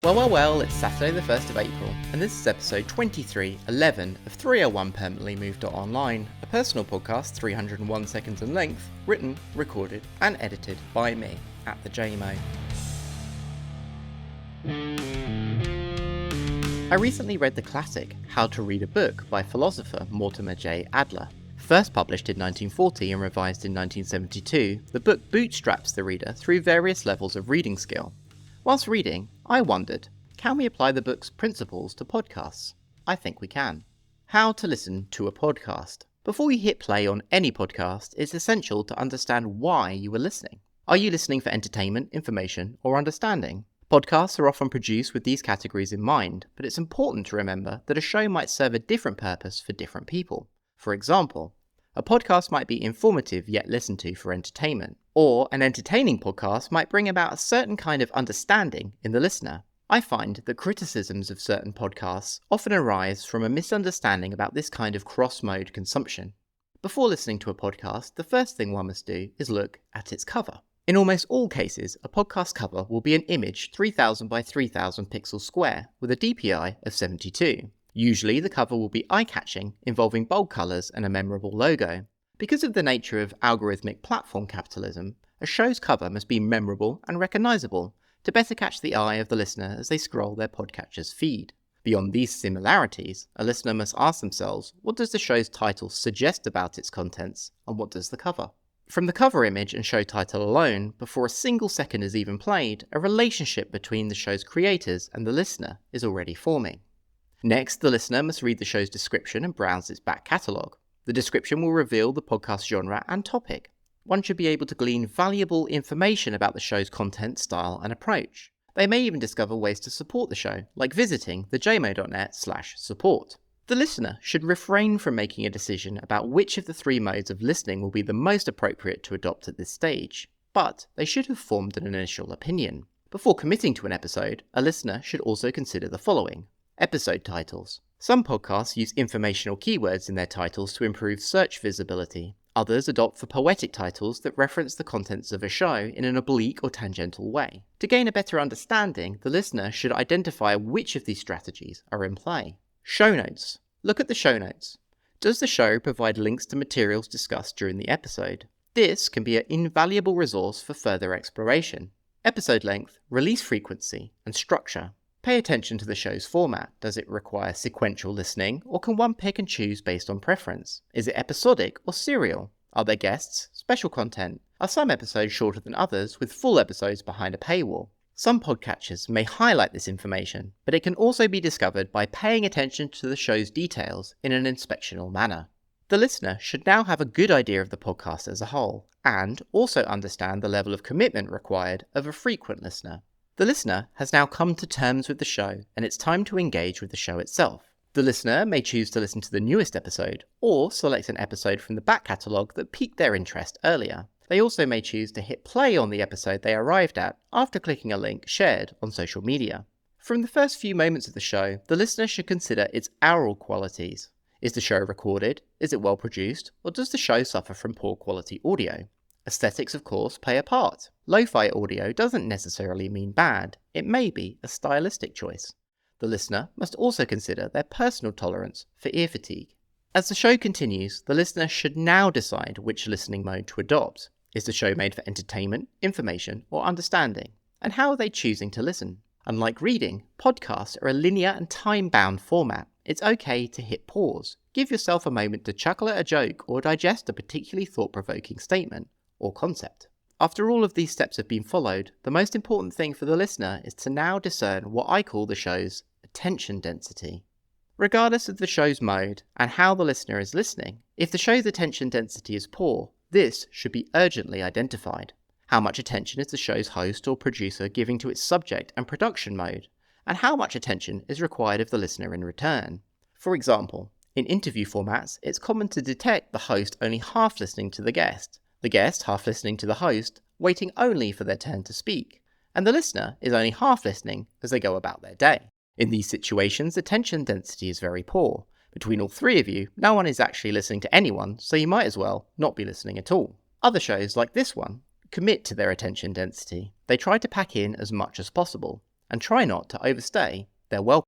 Well, it's Saturday the 1st of April, and this is episode 2311 of 301 Permanently Moved Online, a personal podcast 301 seconds in length, written, recorded, and edited by me, at the JMO. I recently read the classic How to Read a Book by philosopher Mortimer J. Adler. First published in 1940 and revised in 1972, the book bootstraps the reader through various levels of reading skill. Whilst reading, I wondered, can we apply the book's principles to podcasts? I think we can. How to listen to a podcast. Before you hit play on any podcast, it's essential to understand why you are listening. Are you listening for entertainment, information, or understanding? Podcasts are often produced with these categories in mind, but it's important to remember that a show might serve a different purpose for different people. For example, a podcast might be informative yet listened to for entertainment, or an entertaining podcast might bring about a certain kind of understanding in the listener. I find that criticisms of certain podcasts often arise from a misunderstanding about this kind of cross-mode consumption. Before listening to a podcast, the first thing one must do is look at its cover. In almost all cases, a podcast cover will be an image 3000 by 3000 pixels square with a DPI of 72. Usually the cover will be eye-catching, involving bold colours and a memorable logo. Because of the nature of algorithmic platform capitalism, a show's cover must be memorable and recognisable to better catch the eye of the listener as they scroll their podcatcher's feed. Beyond these similarities, a listener must ask themselves, what does the show's title suggest about its contents, and what does the cover? From the cover image and show title alone, before a single second is even played, a relationship between the show's creators and the listener is already forming. Next, the listener must read the show's description and browse its back catalogue. The description will reveal the podcast genre and topic. One should be able to glean valuable information about the show's content, style, and approach. They may even discover ways to support the show, like visiting thejmo.net/support. The listener should refrain from making a decision about which of the three modes of listening will be the most appropriate to adopt at this stage, but they should have formed an initial opinion. Before committing to an episode, a listener should also consider the following. Episode titles. Some podcasts use informational keywords in their titles to improve search visibility. Others adopt for poetic titles that reference the contents of a show in an oblique or tangential way. To gain a better understanding, the listener should identify which of these strategies are in play. Show notes. Look at the show notes. Does the show provide links to materials discussed during the episode? This can be an invaluable resource for further exploration. Episode length, release frequency, and structure. Pay attention to the show's format. Does it require sequential listening, or can one pick and choose based on preference? Is it episodic or serial? Are there guests, special content? Are some episodes shorter than others, with full episodes behind a paywall? Some podcatchers may highlight this information, but it can also be discovered by paying attention to the show's details in an inspectional manner. The listener should now have a good idea of the podcast as a whole, and also understand the level of commitment required of a frequent listener. The listener has now come to terms with the show, and it's time to engage with the show itself. The listener may choose to listen to the newest episode, or select an episode from the back catalogue that piqued their interest earlier. They also may choose to hit play on the episode they arrived at after clicking a link shared on social media. From the first few moments of the show, the listener should consider its aural qualities. Is the show recorded? Is it well produced? Or does the show suffer from poor quality audio? Aesthetics, of course, play a part. Lo-fi audio doesn't necessarily mean bad. It may be a stylistic choice. The listener must also consider their personal tolerance for ear fatigue. As the show continues, the listener should now decide which listening mode to adopt. Is the show made for entertainment, information, or understanding? And how are they choosing to listen? Unlike reading, podcasts are a linear and time-bound format. It's okay to hit pause. Give yourself a moment to chuckle at a joke or digest a particularly thought-provoking statement or concept. After all of these steps have been followed, the most important thing for the listener is to now discern what I call the show's attention density. Regardless of the show's mode and how the listener is listening, if the show's attention density is poor, this should be urgently identified. How much attention is the show's host or producer giving to its subject and production mode, and how much attention is required of the listener in return? For example, in interview formats, it's common to detect the host only half listening to the guest half listening to the host, waiting only for their turn to speak, and the listener is only half listening as they go about their day. In these situations, attention density is very poor. Between all three of you, no one is actually listening to anyone, so you might as well not be listening at all. Other shows, like this one, commit to their attention density. They try to pack in as much as possible. and try not to overstay their welcome.